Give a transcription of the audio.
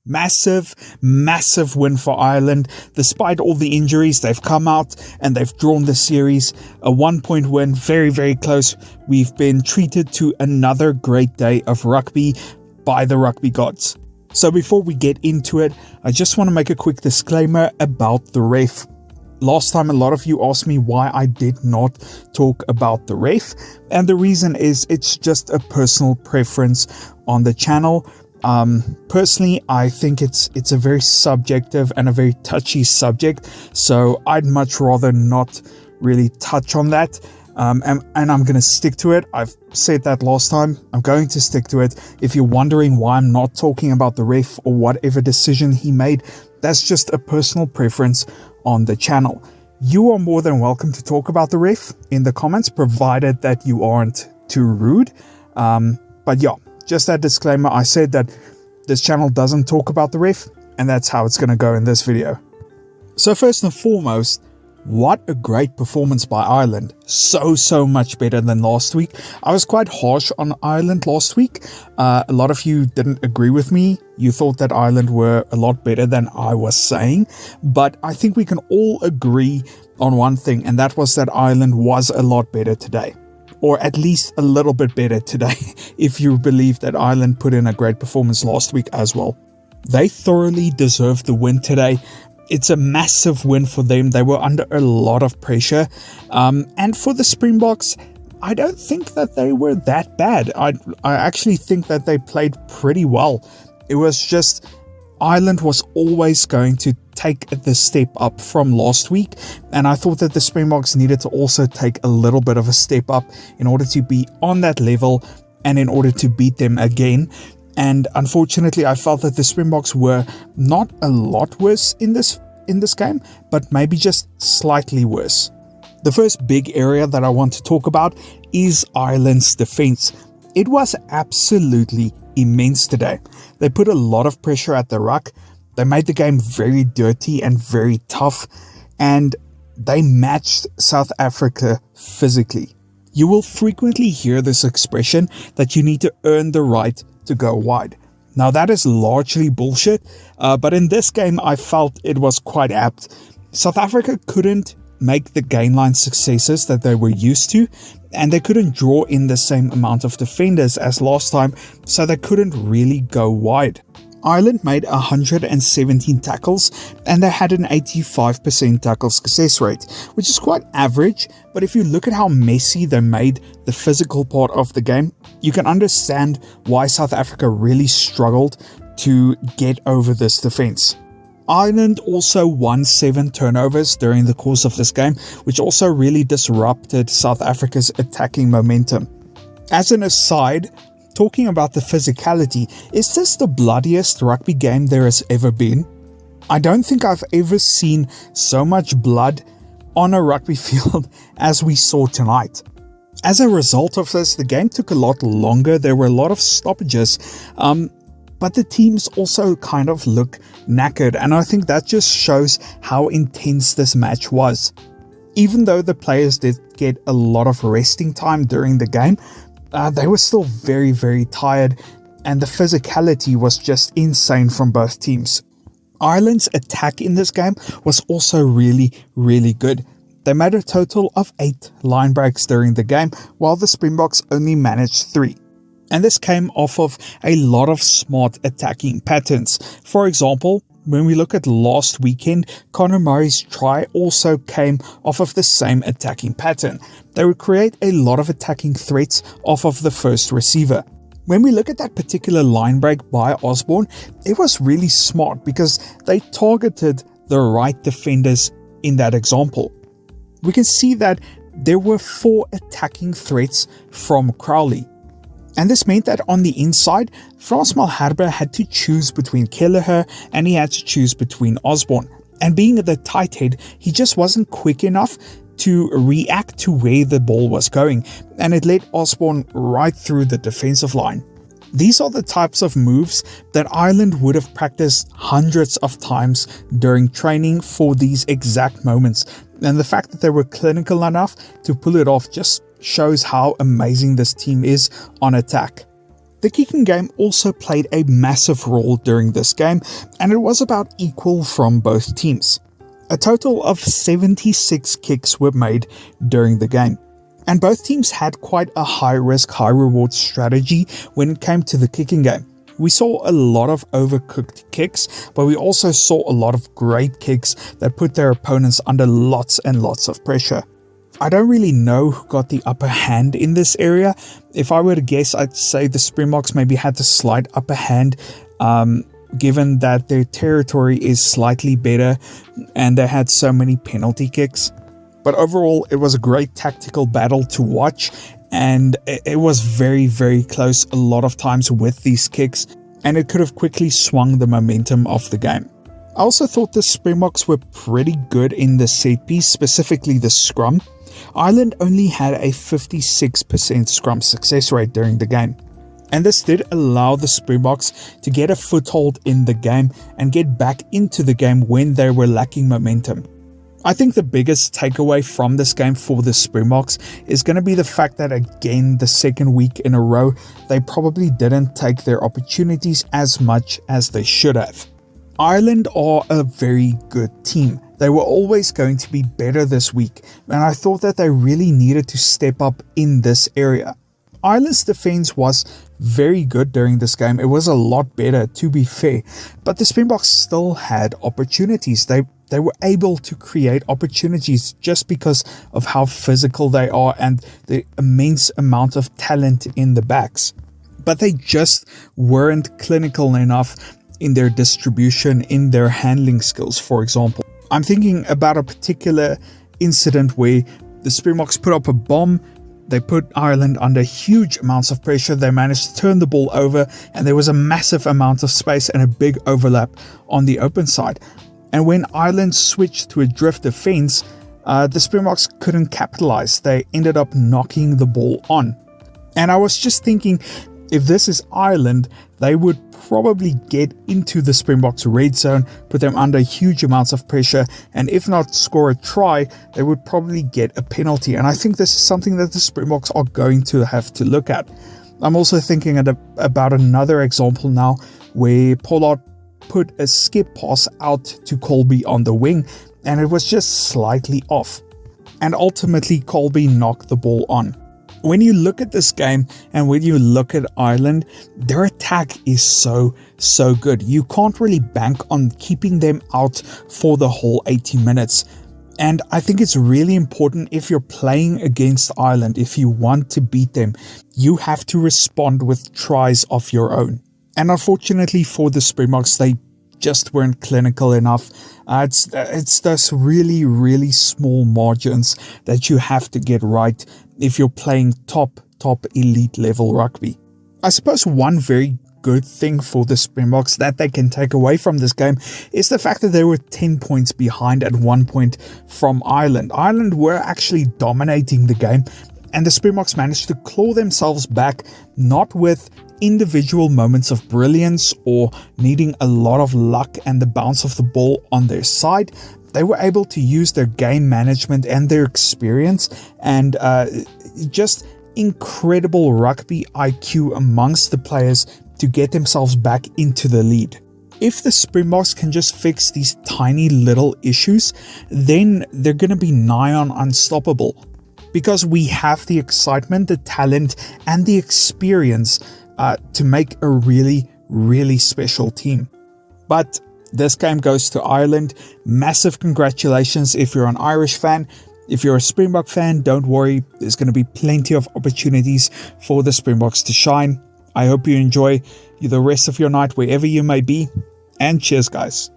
Massive, massive win for Ireland. Despite all the injuries, they've come out and they've drawn the series. A 1-point win, very, very close. We've been treated to another great day of rugby by the rugby gods. So before we get into it, I just want to make a quick disclaimer about the ref. Last time, a lot of you asked me why I did not talk about the ref, and the reason is it's just a personal preference on the channel. Personally, I think it's a very subjective and a very touchy subject, so I'd much rather not really touch on that. And I'm going to stick to it. I've said that last time. I'm going to stick to it. If you're wondering why I'm not talking about the ref or whatever decision he made, that's just a personal preference on the channel. You are more than welcome to talk about the ref in the comments, provided that you aren't too rude. But yeah, just that disclaimer. I said that this channel doesn't talk about the ref, and that's how it's going to go in this video. So first and foremost, what a great performance by Ireland. So much better than last week. I was quite harsh on Ireland last week. A lot of you didn't agree with me. You thought that Ireland were a lot better than I was saying. But I think we can all agree on one thing, and that was that Ireland was a lot better today. Or at least a little bit better today, if you believe that Ireland put in a great performance last week as well. They thoroughly deserved the win today. It's a massive win for them. They were under a lot of pressure. And for the Springboks, I don't think that they were that bad. I actually think that they played pretty well. It was just Ireland was always going to take the step up from last week. And I thought that the Springboks needed to also take a little bit of a step up in order to be on that level and in order to beat them again. And unfortunately, I felt that the Springboks were not a lot worse in this game, but maybe just slightly worse. The first big area that I want to talk about is Ireland's defense. It was absolutely immense today. They put a lot of pressure at the ruck. They made the game very dirty and very tough, and they matched South Africa physically. You will frequently hear this expression that you need to earn the right to go wide. Now that is largely bullshit, but in this game I felt it was quite apt. South Africa couldn't make the gain line successes that they were used to, and they couldn't draw in the same amount of defenders as last time, so they couldn't really go wide. Ireland made 117 tackles and they had an 85% tackle success rate, which is quite average, but if you look at how messy they made the physical part of the game, you can understand why South Africa really struggled to get over this defense. Ireland also won 7 turnovers during the course of this game, which also really disrupted South Africa's attacking momentum. As an aside, talking about the physicality, is this the bloodiest rugby game there has ever been? I don't think I've ever seen so much blood on a rugby field as we saw tonight. As a result of this, the game took a lot longer. There were a lot of stoppages, but the teams also kind of look knackered, and I think that just shows how intense this match was. Even though the players did get a lot of resting time during the game, they were still very, very tired, and the physicality was just insane from both teams. Ireland's attack in this game was also really, really good. They made a total of 8 line breaks during the game, while the Springboks only managed 3. And this came off of a lot of smart attacking patterns. For example, when we look at last weekend, Conor Murray's try also came off of the same attacking pattern. They would create a lot of attacking threats off of the first receiver. When we look at that particular line break by Osborne, it was really smart because they targeted the right defenders in that example. We can see that there were 4 attacking threats from Crowley. And this meant that on the inside, Frans Malherbe had to choose between Kelleher and he had to choose between Osborne. And being the tight head, he just wasn't quick enough to react to where the ball was going, and it led Osborne right through the defensive line. These are the types of moves that Ireland would have practiced hundreds of times during training for these exact moments, and the fact that they were clinical enough to pull it off just shows how amazing this team is on attack. The kicking game also played a massive role during this game, and it was about equal from both teams. A total of 76 kicks were made during the game, and both teams had quite a high-risk, high-reward strategy when it came to the kicking game. We saw a lot of overcooked kicks, but we also saw a lot of great kicks that put their opponents under lots and lots of pressure. I don't really know who got the upper hand in this area. If I were to guess, I'd say the Springboks maybe had the slight upper hand, given that their territory is slightly better and they had so many penalty kicks. But overall, it was a great tactical battle to watch, and it was very, very close a lot of times with these kicks, and it could have quickly swung the momentum of the game. I also thought the Springboks were pretty good in the set piece, specifically the scrum. Ireland only had a 56% scrum success rate during the game, and this did allow the Springboks to get a foothold in the game and get back into the game when they were lacking momentum. I think the biggest takeaway from this game for the Springboks is going to be the fact that, again, the second week in a row, they probably didn't take their opportunities as much as they should have. Ireland are a very good team. They were always going to be better this week, and I thought that they really needed to step up in this area. Ireland's defense was very good during this game. It was a lot better, to be fair, but the Springboks still had opportunities. They were able to create opportunities just because of how physical they are and the immense amount of talent in the backs. But they just weren't clinical enough in their distribution, in their handling skills, for example. I'm thinking about a particular incident where the Springboks put up a bomb. They put Ireland under huge amounts of pressure. They managed to turn the ball over, and there was a massive amount of space and a big overlap on the open side. And when Ireland switched to a drift defense, the Springboks couldn't capitalize. They ended up knocking the ball on. And I was just thinking, if this is Ireland, they would probably get into the Springboks red zone, put them under huge amounts of pressure, and if not score a try, they would probably get a penalty. And I think this is something that the Springboks are going to have to look at. I'm also thinking about another example now where Pollard put a skip pass out to Colby on the wing, and it was just slightly off. And ultimately, Colby knocked the ball on. When you look at this game and when you look at Ireland, their attack is so good. You can't really bank on keeping them out for the whole 80 minutes. And I think it's really important, if you're playing against Ireland, if you want to beat them, you have to respond with tries of your own. And unfortunately for the Springboks, they just weren't clinical enough. It's those really small margins that you have to get right if you're playing top elite level rugby. I suppose one very good thing for the Springboks that they can take away from this game is the fact that they were 10 points behind at one point from Ireland. Ireland were actually dominating the game, and the Springboks managed to claw themselves back, not with individual moments of brilliance or needing a lot of luck and the bounce of the ball on their side. They were able to use their game management and their experience and just incredible rugby IQ amongst the players to get themselves back into the lead. If the Springboks can just fix these tiny little issues, then they're going to be nigh on unstoppable, because we have the excitement, the talent, and the experience to make a really special team. But this game goes to Ireland. Massive congratulations if you're an Irish fan. If you're a Springbok fan, don't worry. There's going to be plenty of opportunities for the Springboks to shine. I hope you enjoy the rest of your night wherever you may be. And cheers, guys.